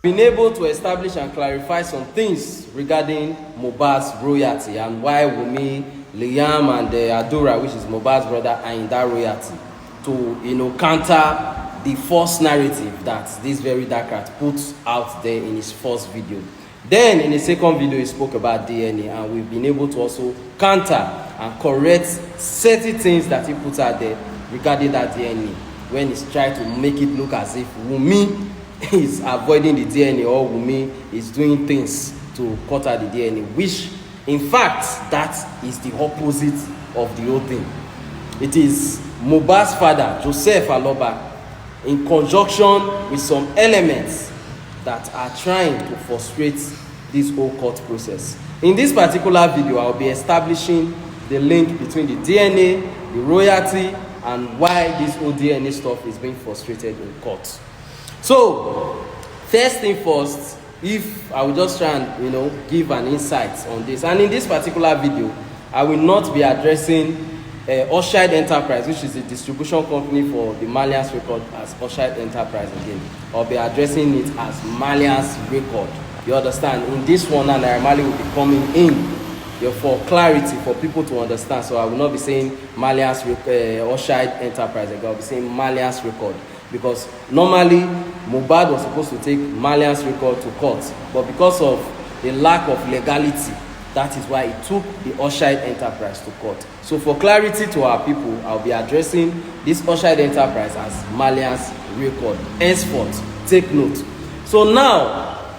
Been able to establish and clarify some things regarding Mohbad's royalty and why Wunmi, Liam and Adura, which is Mohbad's brother, are in that royalty to counter the false narrative that this very dark rat puts out there in his first video. Then in the second video, he spoke about DNA, and we've been able to also counter and correct certain things that he puts out there regarding that DNA, when he's trying to make it look as if Wunmi is avoiding the DNA or Wunmi is doing things to cut out the DNA, which in fact that is the opposite of the whole thing. It is Mohbad's father, Joseph Aloba, in conjunction with some elements that are trying to frustrate this whole court process. In this particular video, I'll be establishing the link between the DNA, the royalty, and why this whole DNA stuff is being frustrated in court. So, first thing first, if I will just try and give an insight on this, and in this particular video, I will not be addressing Oshide Enterprise, which is a distribution company for the Malians record, as Oshide Enterprise again. I'll be addressing it as Malians record. You understand? In this one, and Naira will be coming in for clarity for people to understand. So I will not be saying Malians Oshide Enterprise again. I'll be saying Malians record, because normally Mohbad was supposed to take Malians record to court, but because of the lack of legality, that is why he took the Oshide Enterprise to court. So for clarity to our people, I'll be addressing this Oshide Enterprise as Malians record. Henceforth, take note. So now,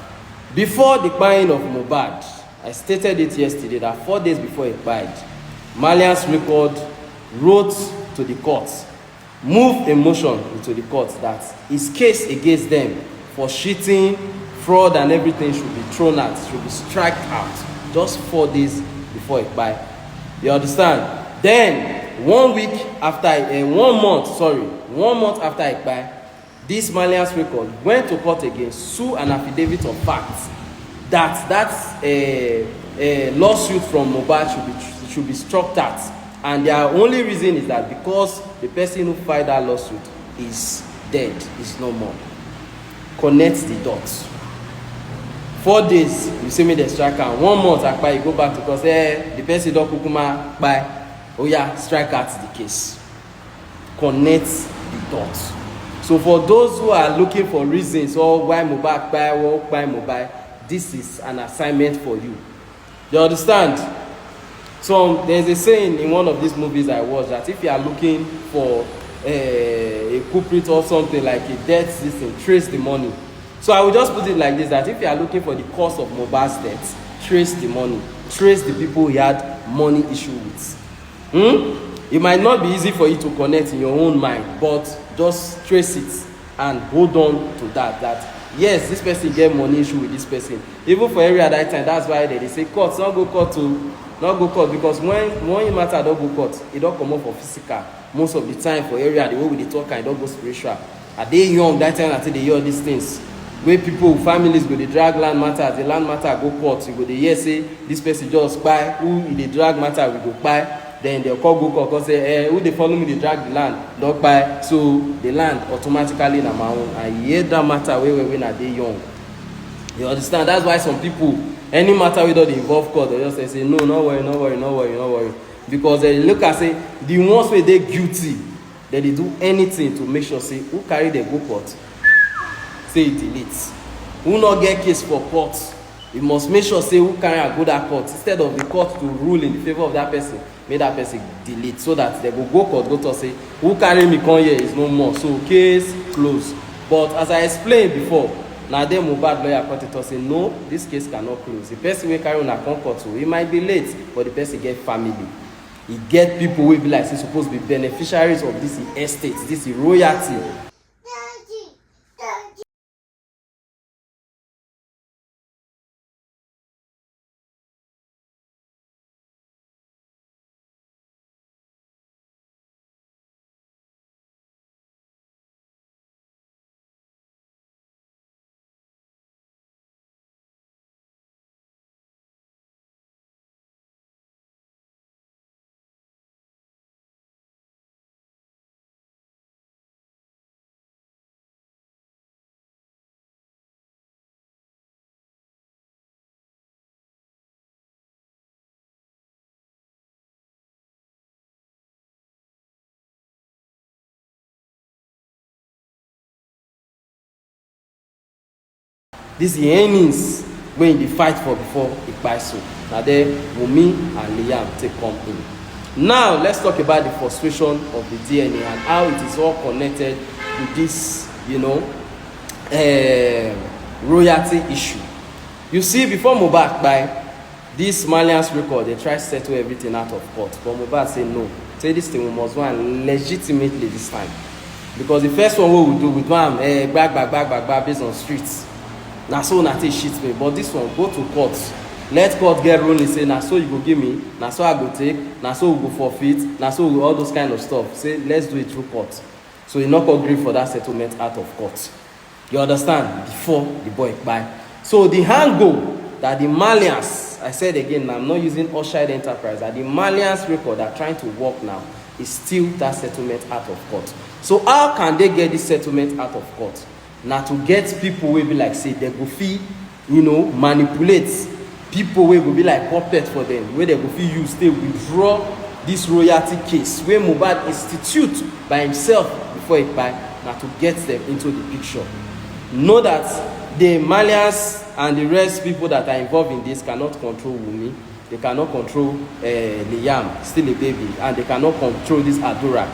before the buying of Mohbad, I stated it yesterday that 4 days before he died, Malians record wrote to the court, moved a motion into the court that his case against them for cheating, fraud and everything should be thrown out, should be struck out, just 4 days before it by. You understand? Then 1 week after 1 month after it by, this Malians record went to court again, sue an affidavit of facts that lawsuit from Mohbad should be struck out, and their only reason is that because the person who filed that lawsuit is dead, is no more. Connect the dots. 4 days, you see me the strike out. 1 month after you go back to court, the person don't kukuma by. Oh yeah, strike out the case. Connect the dots. So for those who are looking for reasons or why Mohbad buy or buy Mohbad, this is an assignment for you. You understand? So there's a saying in one of these movies I watched that if you are looking for a culprit or something like a death system, trace the money. So I will just put it like this, that if you are looking for the cause of Mohbad's death, trace the money, trace the people he had money issue with. It might not be easy for you to connect in your own mind, but just trace it and hold on to that yes, this person get money issue with this person. Even for every other time, that's why they say court, not go court, because when matter don't go court, it don't come up for physical. Most of the time for area, the way we talk and don't go spiritual. Are they young that time until they hear these things? Where people, families go, they drag land matter, the land matter go court, you go, they hear say, this person just buy, who in the drag matter we go buy, then they'll call go court, say, who they follow me, they drag the land, don't buy, so the land automatically na my own, and hear that matter when are they young. You understand? That's why some people, any matter without the involved court, they just say, no, no worry, because they look and say, the ones where they guilty, they do anything to make sure, say, who carry the go court, say delete. Who not get case for court, you must make sure say who carry a go that court, instead of the court to rule in the favor of that person, make that person delete, so that they go court, go to say who carry me come here is no more, so case closed. But as I explained before, now then Mohbad lawyer court say no, this case cannot close. The person will carry on a court, so it might be late, but the person get family, he get people will be like say supposed to be beneficiaries of this estate, this royalty. This the earnings when they fight for before Ekpai so. Now there Wunmi and Liam take come in. Now let's talk about the frustration of the DNA and how it is all connected with this, royalty issue. You see, before Mohbad by this Malians record, they try to settle everything out of court. But Mohbad say no. Say this thing we must win legitimately this time. Because the first one we will do with one back based on streets. Now so nothing shit me. But this one, go to court. Let court get ruling, say now so you go give me, now so I go take, now so we go forfeit, now so we all those kind of stuff. Say let's do it through court. So you not agree for that settlement out of court. You understand? Before the boy buy. So the angle that the Malians, I said again, I'm not using Oshide Enterprise, that the Malians record are trying to work now is still that settlement out of court. So how can they get this settlement out of court? Now to get people will be like say they go fee, manipulate people will be like puppet for them, where they go fee use they withdraw this royalty case where Mohbad institute by himself before it buy now to get them into the picture. Know that the Malians and the rest people that are involved in this cannot control Wunmi. They cannot control Liam, still a baby, and they cannot control this Adura.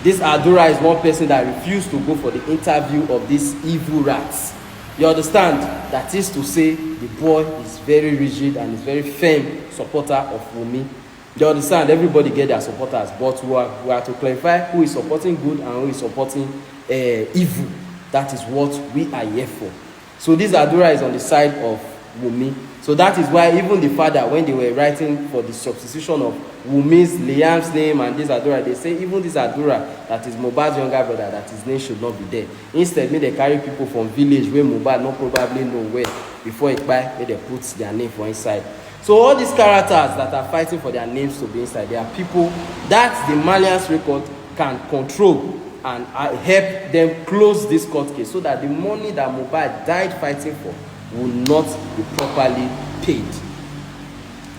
This Adura is one person that refused to go for the interview of these evil rats. You understand? That is to say, the boy is very rigid and is very firm supporter of Wunmi. You understand? Everybody get their supporters, but we are to clarify who is supporting good and who is supporting evil. That is what we are here for. So this Adura is on the side of Wunmi. So that is why even the father, when they were writing for the substitution of Wunmi's, Liam's name and this Adura, they say even this Adura, that is Mohbad's younger brother, that his name should not be there. Instead, may they carry people from village where Mohbad not probably know where before it buy, may they put their name for inside. So all these characters that are fighting for their names to be inside, they are people that the Malians record can control and help them close this court case so that the money that Mohbad died fighting for will not be properly paid.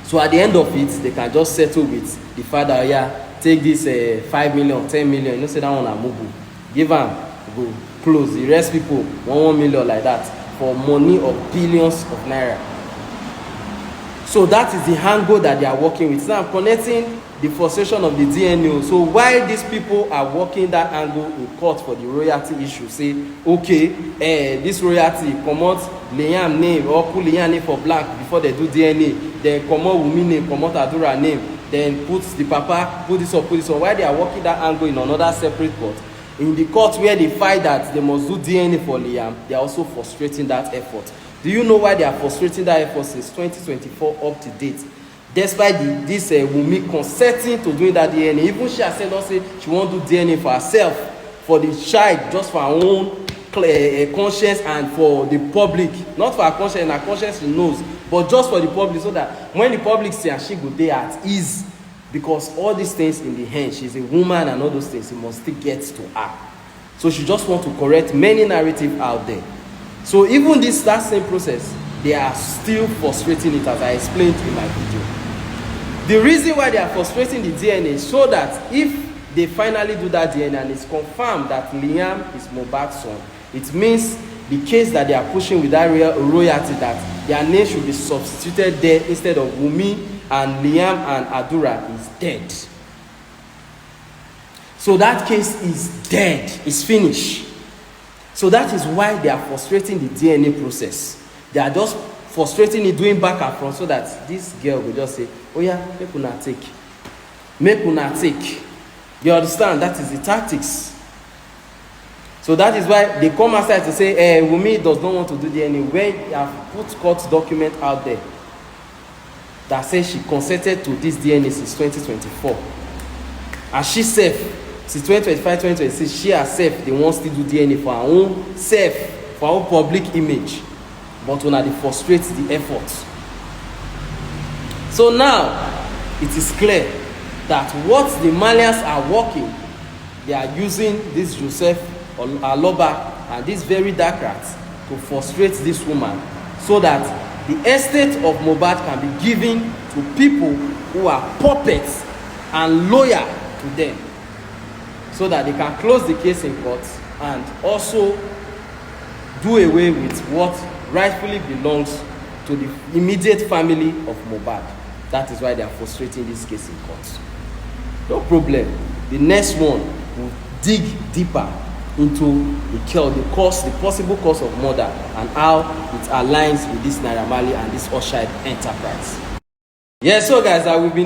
So at the end of it, they can just settle with the father, take this 5 million, 10 million, say that one a mugu. Give them, go close. The rest people, 1 million like that, for money of billions of naira. So that is the angle that they are working with. Now I'm connecting the frustration of the DNA. So while these people are working that angle in court for the royalty issue, say, okay, this royalty comot Liam name or put Liam name for black before they do DNA, then comot Wunmi name, comot Adura name, then put the papa, put this or put this on. While they are working that angle in another separate court, in the court where they fight that they must do DNA for Liam, they are also frustrating that effort. Do you know why they are frustrating that effort since 2024 up to date? Despite this Wunmi consenting to doing that DNA, even she has said also she won't do DNA for herself, for the child, just for her own conscience and for the public. Not for her conscience, and her conscience she knows, but just for the public, so that when the public see her, she go there at ease. Because all these things in the hand, she's a woman and all those things, it must still get to her. So she just want to correct many narratives out there. So even that same process, they are still frustrating it, as I explained in my video. The reason why they are frustrating the DNA is so that if they finally do that DNA and it's confirmed that Liam is Mohbad's son, it means the case that they are pushing with that royalty, that their name should be substituted there instead of Wunmi and Liam and Adura, is dead. So that case is dead, it's finished. So that is why they are frustrating the DNA process. They are just frustrating it, doing back and front, so that this girl will just say, oh yeah, make una take. Make una take. You understand? That is the tactics. So that is why they come outside to say, Wunmi does not want to do DNA. When they have put court document out there that says she consented to this DNA since 2024. And she said, since 2025, 2026, she herself, they want to do DNA for her own self, for her own public image. But when they frustrate the effort. So now, it is clear that what the Malians are working, they are using this Joseph Aloba and this very dark rats to frustrate this woman, so that the estate of Mohbad can be given to people who are puppets and loyal to them, so that they can close the case in court and also do away with what rightfully belongs to the immediate family of Mohbad. That is why they are frustrating this case in court. No problem. The next one will dig deeper into the possible cause of murder and how it aligns with this Naira Marley and this Usher enterprise. Yeah, so guys, I will be